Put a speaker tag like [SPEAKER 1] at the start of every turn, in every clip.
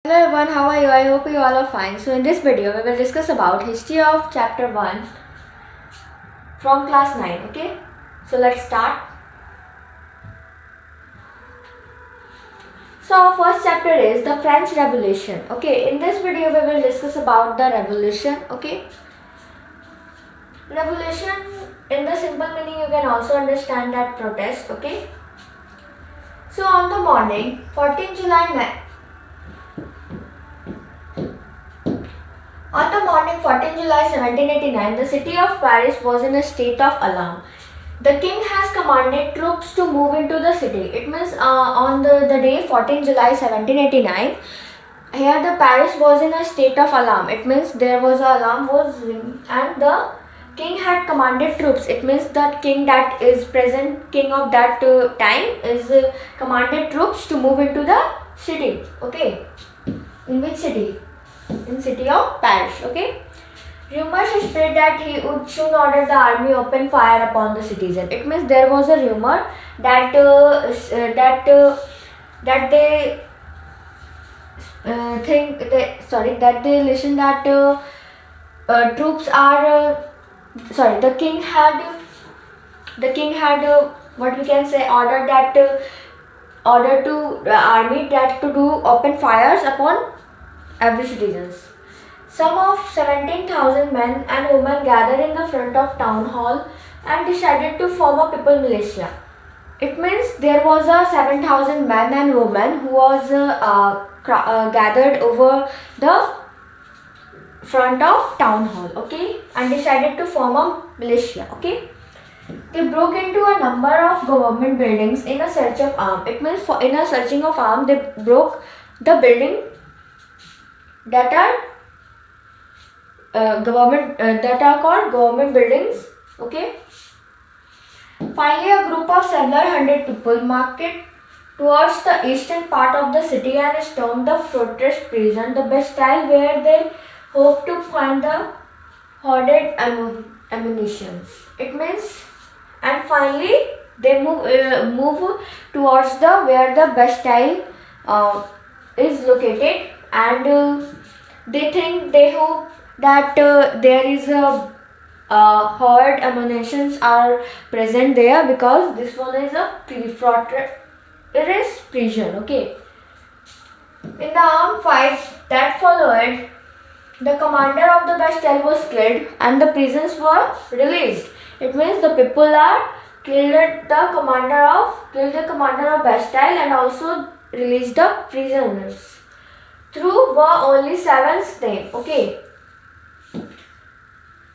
[SPEAKER 1] Hello everyone, how are you? I hope you all are fine. So in this video, we will discuss about history of chapter 1 from class 9, okay? So let's start. So our first chapter is the French Revolution, okay? In this video, we will discuss about the revolution, okay? Revolution, in the simple meaning, you can also understand that protest, okay? So on the morning, 14 July On the morning 14 July 1789, the city of Paris was in a state of alarm. The king has commanded troops to move into the city. It means on the day 14 July 1789, here the Paris was in a state of alarm. It means there was an alarm was ringing and the king had commanded troops. It means that king that is present, king of that time is commanded troops to move into the city. Okay, in which city? In city of Paris, okay. Rumors spread that he would soon order the army open fire upon the citizen. It means there was a rumor that that they that they listen that troops are the king had what we can say ordered that order to the army that to do open fires upon every citizens. Some of 17,000 men and women gathered in the front of town hall and decided to form a people militia. It means there was a 7,000 men and women who was gathered over the front of town hall, okay, and decided to form a militia, okay. They broke into a number of government buildings in a search of arms. It means in a searching of arms, they broke the building that are that are called government buildings, okay. Finally, a group of several hundred people marched towards the eastern part of the city and stormed the fortress prison, the Bastille, where they hoped to find the hoarded ammunitions. It means, and finally they move towards the where the Bastille is located, and they hope that there is a hoard ammunitions are present there, because this one is a fortress prison, okay. In the armed fight that followed, the commander of the Bastille was killed and the prisoners were released. It means the people are killed the commander of Bastille and also released the prisoners. Through were only 7 slain, okay,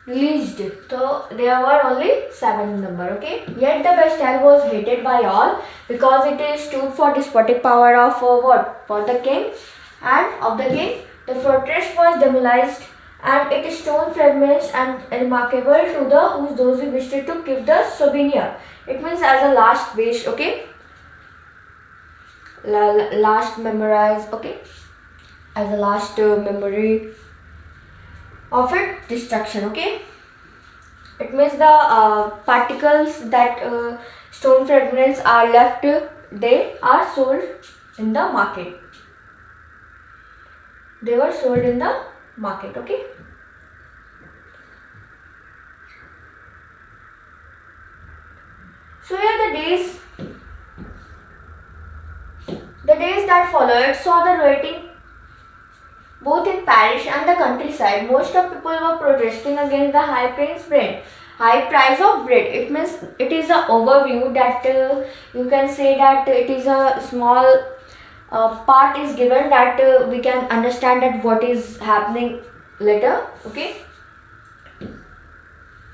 [SPEAKER 1] released. So there were only 7 number, okay. Yet the Bastille was hated by all because it stood for despotic power of for the king and of the king. The fortress was demolished and its stone fragments and remarkable to those who wished to keep the souvenir. It means as a last wish, okay, last memorize, okay, as a last memory of its destruction, okay. It means the particles that stone fragments are left, they are sold in the market. They were sold in the market, okay. So here the days that followed saw the rioting both in Paris and the countryside. Most of people were protesting against the high price of bread. It means it is an overview that you can say that it is a small part is given that we can understand that what is happening later, okay.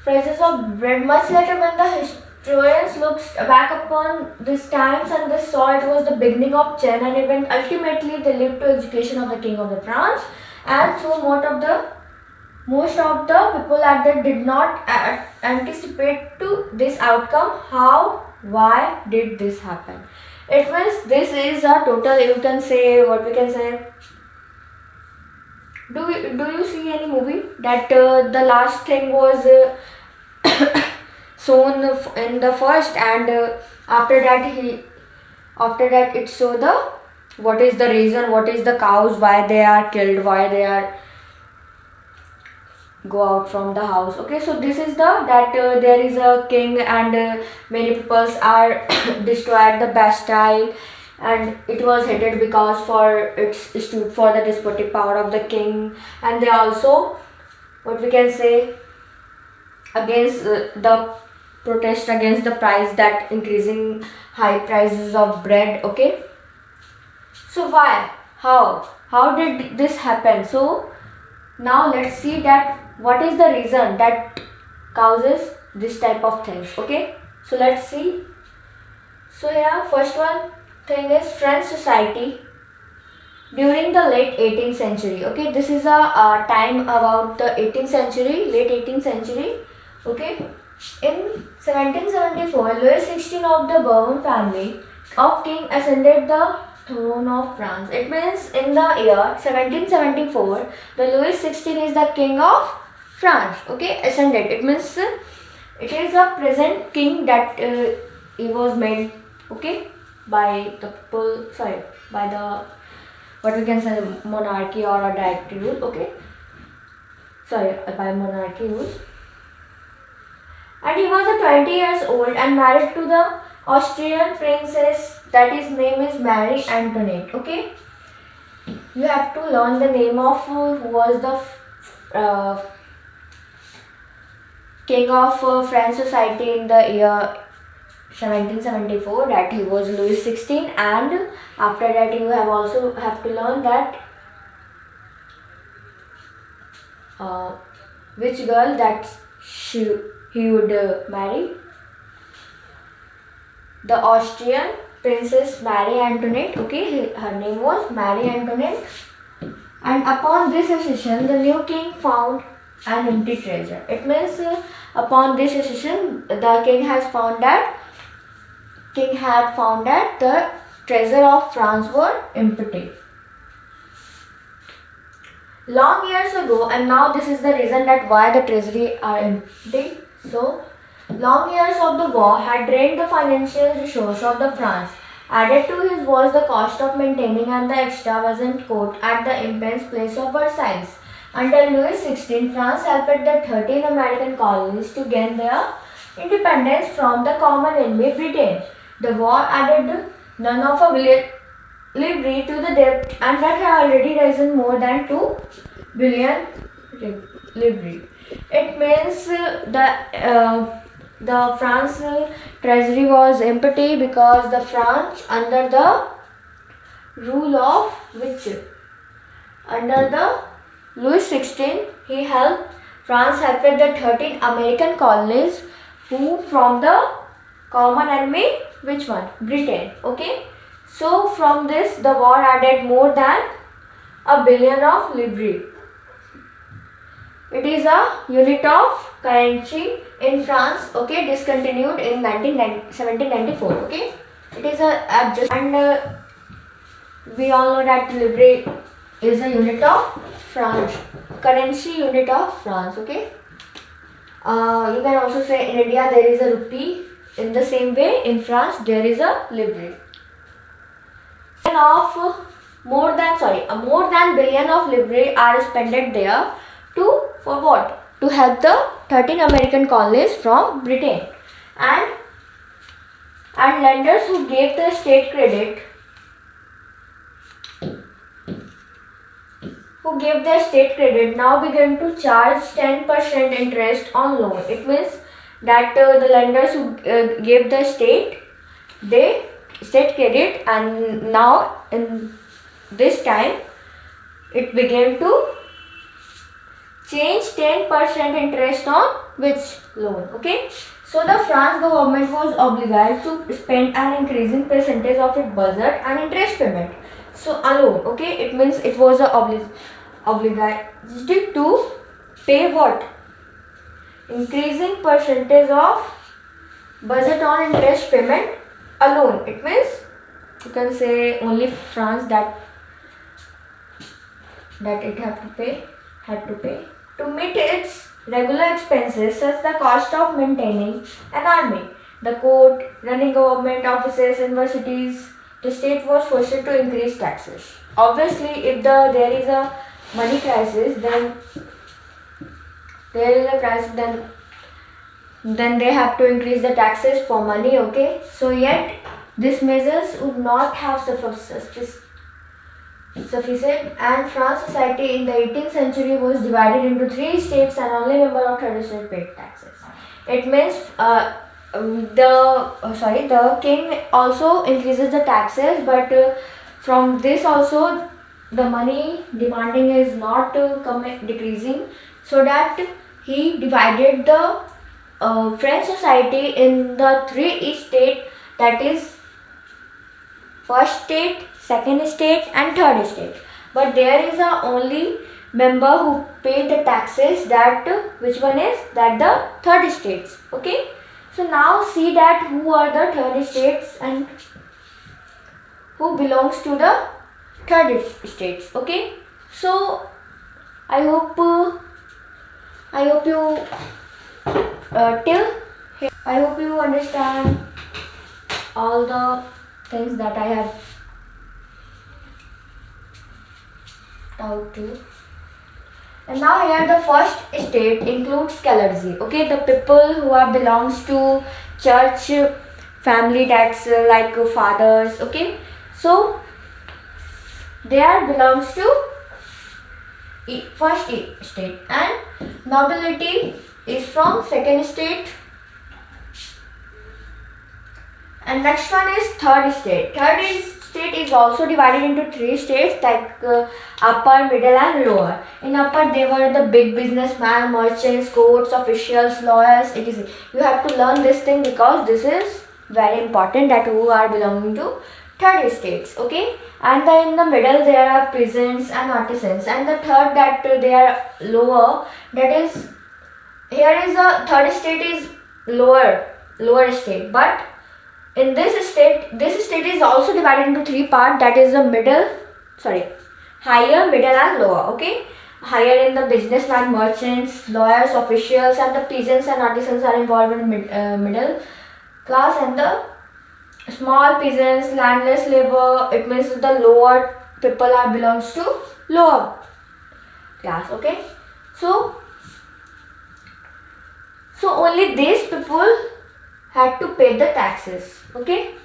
[SPEAKER 1] Prices of bread. Much later, when the historians looked back upon these times and they saw it was the beginning of change, and even ultimately they led to execution of the king of the France. And so most of the people at that did not anticipate to this outcome. How, why did this happen? It means this is a total, you can say, what we can say. Do you see any movie that the last thing was shown in the first, and after that it showed the what is the reason, what is the cause, why they are killed, why they are go out from the house. Okay, so this is there is a king, and many peoples are destroyed the Bastille, and it was hated because for it stood for the despotic power of the king, and they also, what we can say, against the protest against the price, that increasing high prices of bread. Okay, so why, how did this happen? So now let's see that what is the reason that causes this type of things. Okay, so let's see. So here first one thing is French society during the late 18th century. Okay, this is a time about the 18th century, late 18th century. Okay, in 1774, Louis XVI of the Bourbon family of king ascended the throne of France. It means in the year 1774, the Louis XVI is the king of France. Okay, ascended. It means it is a present king that he was made. Okay, by the people. Sorry, by the, what we can say, monarchy or a direct rule. Okay, sorry, by monarchy rule. And he was 20 years old and married to the Austrian princess, that his name is Marie Antoinette. Okay, you have to learn the name of who was the king of French society in the year 1774, that he was Louis XVI, and after that you have also have to learn that which girl that he would marry. The Austrian princess Marie Antoinette. Okay, her name was Marie Antoinette. And upon this accession, the new king found an empty treasure. It means upon this accession, the king had found that the treasure of France were empty. Long years ago, and now this is the reason that why the treasury are empty. So, long years of the war had drained the financial resource of the France. Added to his was the cost of maintaining and the extravagant court at the immense place of Versailles. Under Louis XVI, France helped the 13 American colonies to gain their independence from the common enemy Britain. The war added none of a livery to the debt, and that had already risen more than 2 billion livery. It means the France treasury was empty because the French, under the rule of which, under the Louis XVI, he helped the 13 American colonies who from the common enemy, which one? Britain. Okay. So from this, the war added more than a billion of livres. It is a unit of currency in France. Okay, discontinued in 1794. Okay, it is a adjust, and we all know that livre is a unit of France, currency unit of France. Okay, you can also say in India there is a rupee. In the same way, in France there is a livre. More than billion of livre are spent there for what? To help the 13 American colonies from Britain, and lenders who gave the state credit, now began to charge 10% interest on loan. It means that the lenders who gave the state credit, and now in this time it began to change 10% interest on which loan. Okay, so the France government was obliged to spend an increasing percentage of its budget and interest payment. So alone, okay, it means it was obliged to pay what? Increasing percentage of budget on interest payment alone. It means you can say only France that it had to pay to meet its regular expenses, such the cost of maintaining an army, the court, running government offices, universities, the state was forced to increase taxes. Obviously, if there is a money crisis, then they have to increase the taxes for money. Okay, so yet these measures would not have sufficient, and France society in the 18th century was divided into 3 states and only member of third state paid taxes. It means the king also increases the taxes, but from this also the money demanding is not decreasing, so that he divided the French society in the 3 states, that is first state, second state and third state. But there is a only member who paid the taxes, that which one is that the third states. Okay, so now see that who are the third states and who belongs to the third states. Okay, so I hope you till here, I hope you understand all the things that I have taught you. And now here the first state includes clergy. Okay, the people who are belongs to church family, that's like fathers. Okay, so they are belongs to first state, and nobility is from second state. And next one is third state. Third state is also divided into 3 states, like upper, middle and lower. In upper they were the big businessmen, merchants, courts, officials, lawyers, etc. You have to learn this thing because this is very important, that who are belonging to third states. Okay, and then in the middle there are peasants and artisans, and the third, that they are lower, that is here is a third state is lower state, but in this state is also divided into 3 parts, that is the higher, middle and lower. Okay, higher in the businessmen, merchants, lawyers, officials, and the peasants and artisans are involved in middle class, and the small peasants, landless labor, it means the lower people are belongs to lower class. Okay, so only these people had to pay the taxes. Okay,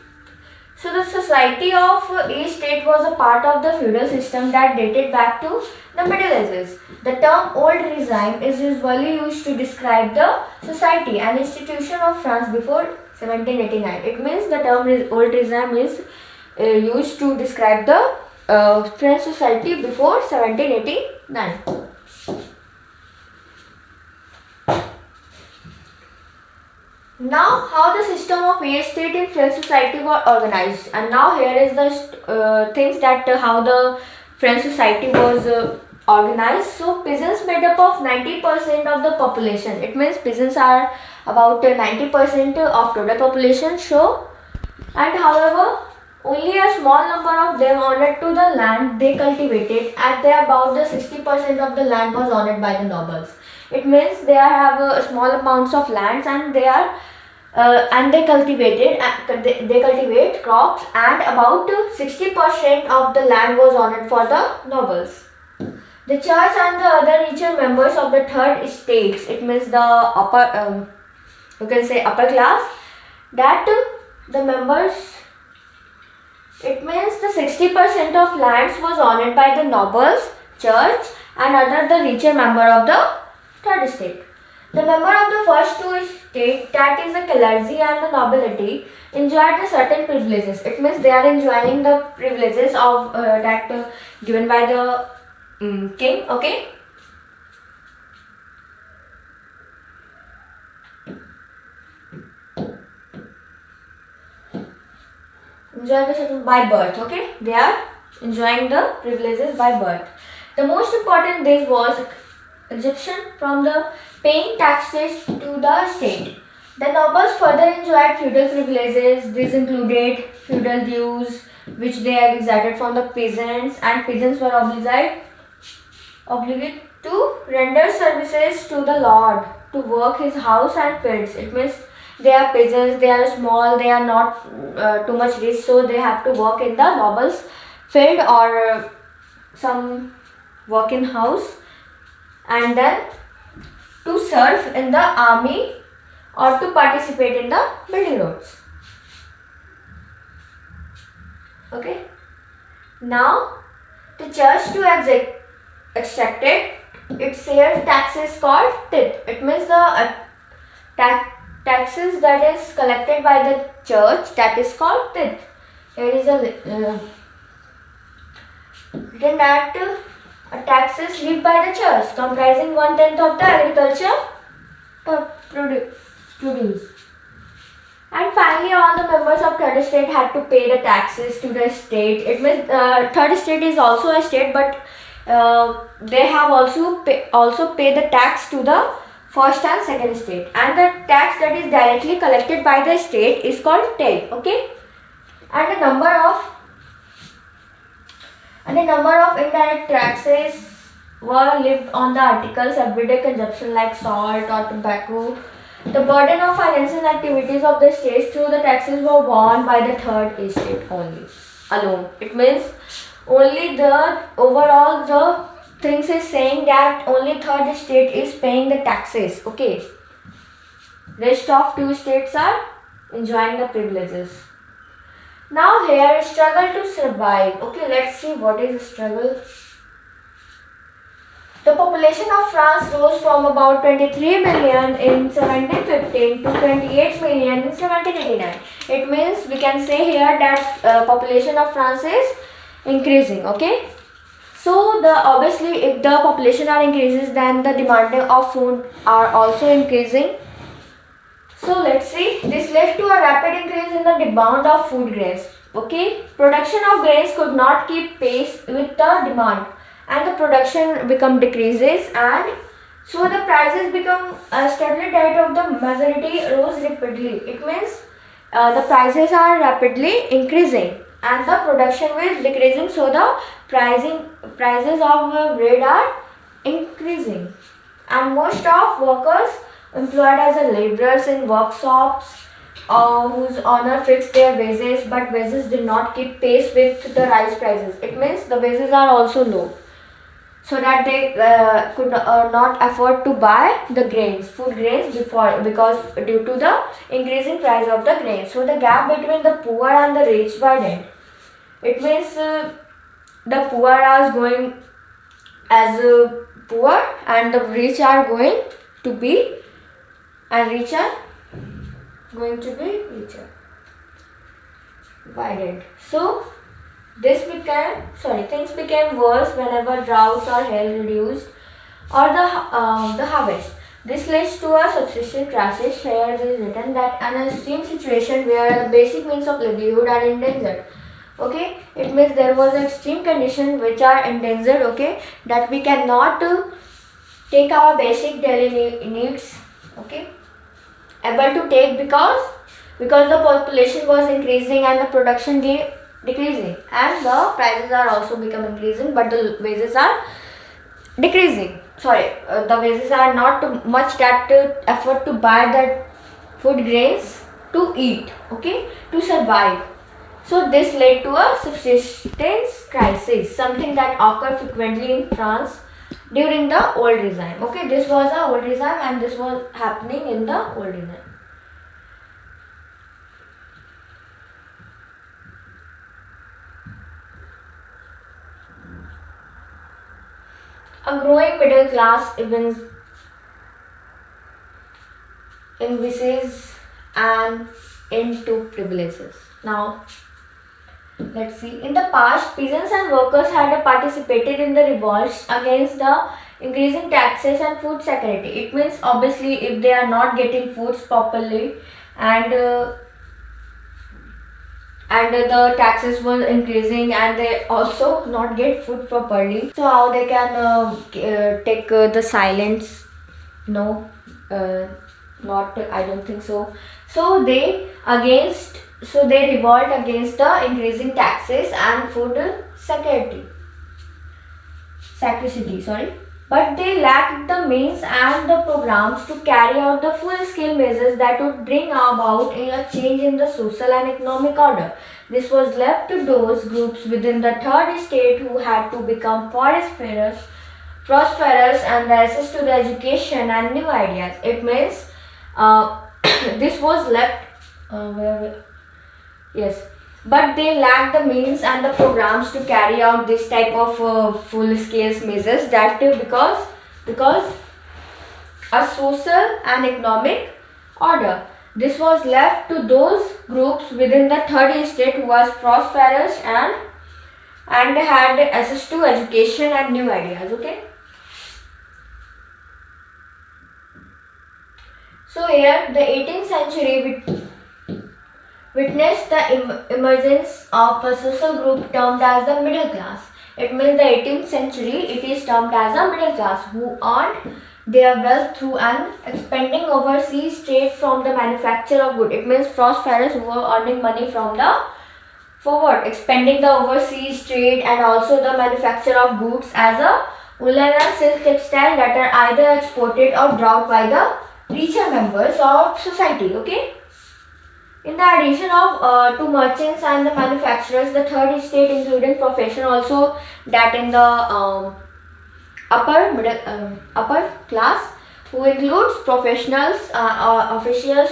[SPEAKER 1] so the society of each state was a part of the feudal system that dated back to the Middle Ages. The term old regime is usually used to describe the society and institution of France before 1789. It means the term old regime is used to describe the French society before 1789. Now, how the system of each state in French society were organized, and now here is the things that how the French society was organized. So peasants made up of 90% of the population. It means peasants are about 90% of total population. So, and however, only a small number of them owned to the land they cultivated, and they about the 60% of the land was owned by the nobles. It means they have small amounts of lands, and they are they cultivate crops, and about 60% of the land was owned for the nobles. The church and the other richer members of the third states, it means the upper, you can say upper class, that the members, it means the 60% of lands was owned by the nobles, church and other the richer member of the third state. The member of the first 2 states, that is the clergy and the nobility, enjoyed the certain privileges. It means they are enjoying the privileges of that given by the king. Okay. Enjoy the certain by birth. Okay, they are enjoying the privileges by birth. The most important this was exemption from the paying taxes to the state. The nobles further enjoyed feudal privileges. These included feudal dues, which they had exacted from the peasants, and peasants were obliged to render services to the lord, to work his house and fields. It means they are peasants, they are small, they are not too much rich, so they have to work in the noble's field or some working house, and then to serve in the army or to participate in the building roads. Okay. Now the church to extract its here taxes called tithe. It means the taxes that is collected by the church, that is called tithe. Here is a written that taxes levied by the church comprising 1/10 of the agriculture produce. And finally, all the members of third estate had to pay the taxes to the state. It means third estate is also a state, but they have also pay the tax to the first and second estate. And the tax that is directly collected by the state is called tithe. Okay, and the number of indirect taxes were levied on the articles everyday consumption like salt or tobacco. The burden of financing activities of the states through the taxes were borne by the third estate alone. It means only the overall the things is saying that only third estate is paying the taxes. Okay. Rest of two states are enjoying the privileges. Now here struggle to survive. Okay, let's see what is struggle. The population of France rose from about 23 million in 1715 to 28 million in 1789. It means we can say here that population of France is increasing. Okay. So obviously if the population are increases, then the demand of food are also increasing. So let's see. This led to a rapid increase in the demand of food grains. Okay. Production of grains could not keep pace with the demand, and the production become decreases, and so the prices become steadily that of the majority rose rapidly. It means the prices are rapidly increasing and the production is decreasing, so the prices of bread are increasing, and most of workers employed as a laborers in workshops whose owner fixed their wages, but wages did not keep pace with the rise prices. It means the wages are also low, so that they could not afford to buy the food grains because due to the increasing price of the grains. So the gap between the poor and the rich widened. It means the poor are going as poor and the rich are going to be richer. Widened. So things became worse whenever droughts or hail reduced or the harvest. This leads to a subsistence crisis. Here it is written that an extreme situation where the basic means of livelihood are endangered. Okay, it means there was an extreme condition which are endangered. Okay, that we cannot take our basic daily needs. Okay, able to take because the population was increasing and the production decreasing, and the prices are also become increasing, but the wages are decreasing. The wages are not much that effort to buy the food grains to eat. Okay, to survive. So this led to a subsistence crisis, something that occurred frequently in France during the old regime. Okay, this was a old regime and this was happening in the old regime. A growing middle class envisages an end to privileges. Now, let's see. In the past, peasants and workers had participated in the revolts against the increasing taxes and food security. It means obviously if they are not getting foods properly and the taxes were increasing and they also not get food properly, so how they can take the silence? No, not, I don't think so. So they revolt against the increasing taxes and food scarcity. but they lacked the means and the programs to carry out the full-scale measures that would bring about a change in the social and economic order. This was left to those groups within the third estate who had to become prosperous and the access to the education and new ideas. It means this was left yes, but they lack the means and the programs to carry out this type of full-scale measures that because a social and economic order. This was left to those groups within the third estate who was prosperous and had access to education and new ideas. Okay. So here the 18th century witnessed the emergence of a social group termed as the middle class. It means the 18th century it is termed as a middle class who earned their wealth through an expanding overseas trade from the manufacture of goods. It means prosperous who were earning money from the forward expanding the overseas trade and also the manufacture of goods as a woolen and silk textile that are either exported or brought by the richer members of society. Okay. In the addition of to merchants and the manufacturers, the third estate including profession also that in the upper class who includes professionals, officials,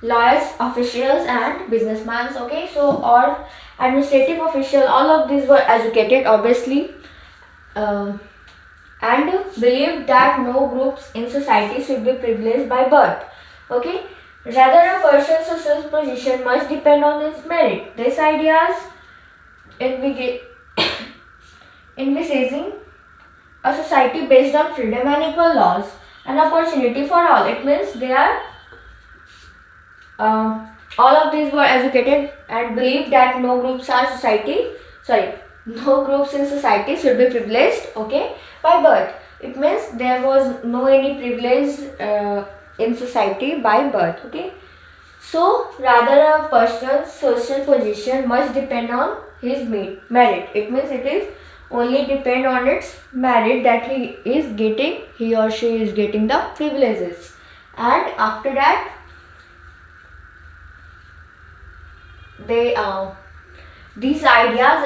[SPEAKER 1] lawyers, officials and businessmen. Okay, so or administrative official, all of these were educated obviously and believed that no groups in society should be privileged by birth. Okay. Rather, a person's social position must depend on his merit. These ideas envisaging a society based on freedom and equal laws and opportunity for all. It means they are all of these were educated and believed that no groups in society should be privileged. Okay, by birth. It means there was no any privilege in society by birth. Okay, so rather a person's social position must depend on his merit. It means it is only depend on its merit that he or she is getting the privileges, and after that they these ideas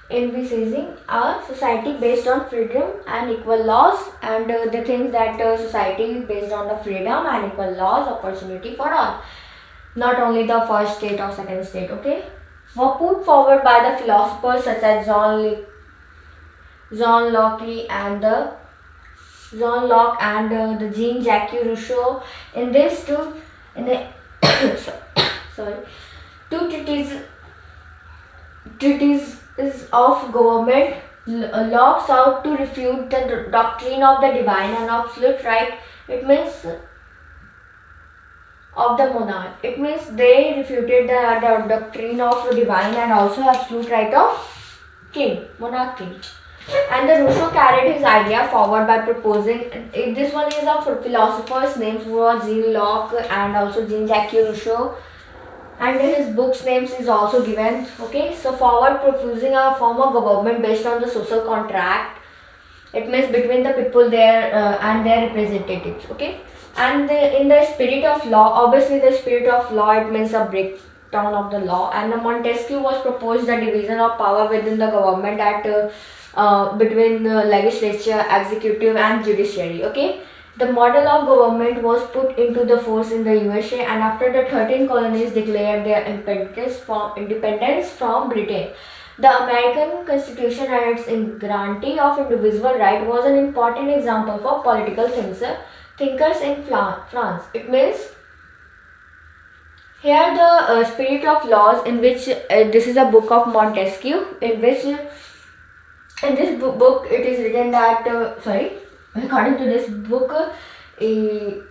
[SPEAKER 1] envisaging a society based on freedom and equal laws and the things that society based on the freedom and equal laws opportunity for all, not only the first state or second state. Okay, were put forward by the philosophers such as John Locke and the Jean-Jacques Rousseau. In this two treatises of government, Locke sought to refute the doctrine of the divine and absolute right. It means of the monarch. It means they refuted the doctrine of divine and also absolute right of monarch king. And the Rousseau carried his idea forward by proposing, this one is of philosophers' names who are Jean Locke and also Jean-Jacques Rousseau, and his book's names is also given. Okay, so forward proposing a form of government based on the social contract. It means between the people there and their representatives. Okay, and in the spirit of law, obviously the spirit of law, it means a breakdown of the law, and the Montesquieu was proposed the division of power within the government at between legislature, executive and judiciary. Okay, the model of government was put into the force in the USA, and after the 13 colonies declared their independence from Britain, the American Constitution and its guarantee of individual right was an important example for political thinkers in France. It means here the spirit of laws, in which this is a book of Montesquieu, in which in this book it is written that according to this book he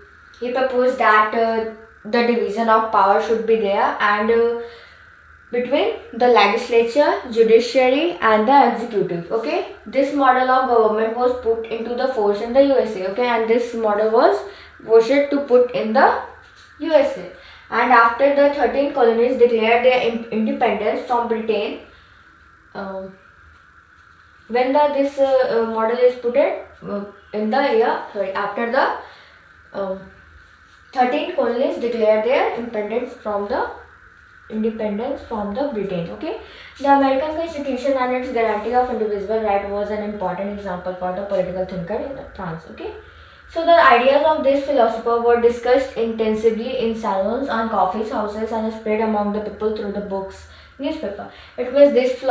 [SPEAKER 1] proposed that the division of power should be there, and between the legislature, judiciary and the executive. Okay, this model of government was put into the force in the USA. Okay, and this model was voted to put in the USA, and after the 13 colonies declared their independence from Britain, when this model is put in the year, after the 13 colonies declared their independence from the Britain. Okay, the American Constitution and its guarantee of indivisible right was an important example for the political thinker in France. Okay, so the ideas of this philosopher were discussed intensively in salons and coffee houses and spread among the people through the books, newspaper. It was these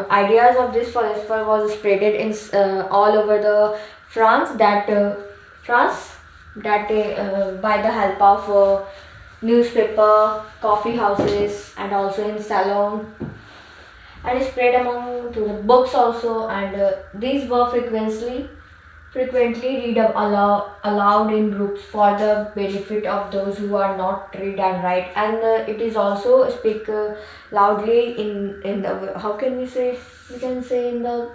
[SPEAKER 1] ideas of this philosopher was spreaded in all over the France by the help of newspaper, coffee houses, and also in salon, and spread among to the books also. And these were frequently read aloud in groups for the benefit of those who are not read and write, and it is also speak loudly in the, how can we can say in the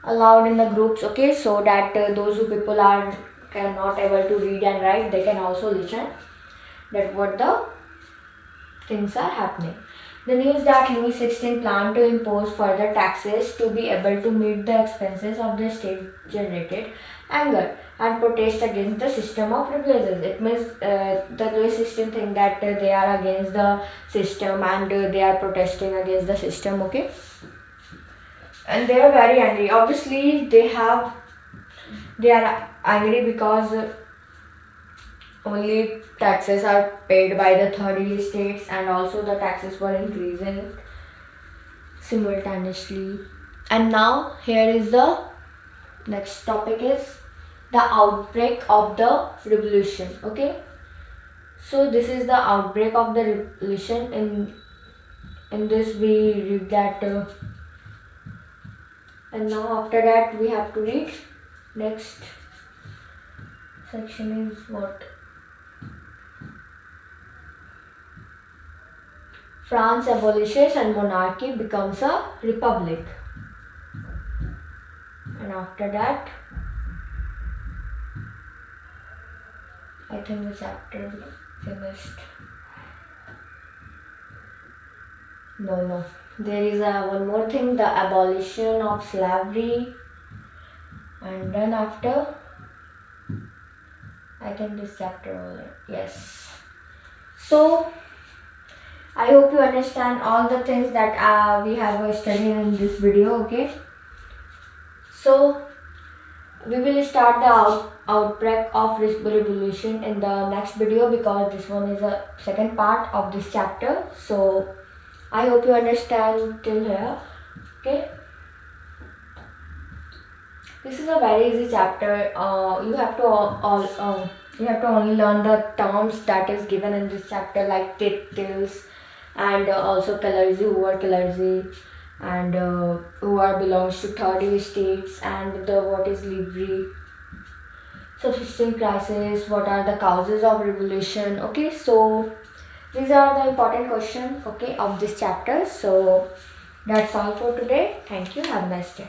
[SPEAKER 1] aloud in the groups. Okay, so that those who people are cannot able to read and write, they can also listen that what the things are happening. The news that Louis XVI planned to impose further taxes to be able to meet the expenses of the state generated anger and protest against the system of replaces. It means the Louis XVI think that they are against the system, and they are protesting against the system. Okay, and they are very angry. Obviously, they are angry because only taxes are paid by the third states, and also the taxes were increasing simultaneously. And now here is the next topic is the outbreak of the revolution. Okay, so this is the outbreak of the revolution. In this we read that and now after that we have to read next section is what France abolishes and monarchy becomes a republic. And after that, I think the chapter finished. No. There is one more thing, the abolition of slavery. And then after, I think this chapter over. Yes. So, I hope you understand all the things that we have studied in this video. Okay. So, we will start the outbreak of revolution in the next video, because this one is a second part of this chapter. So, I hope you understand till here. Okay. This is a very easy chapter. You have to only learn the terms that is given in this chapter, like titles, and also clergy, who are clergy, and who are belongs to third states, and the what is livery, subsisting crisis, what are the causes of revolution. Okay, so these are the important questions, okay, of this chapter. So that's all for today. Thank you. Have a nice day.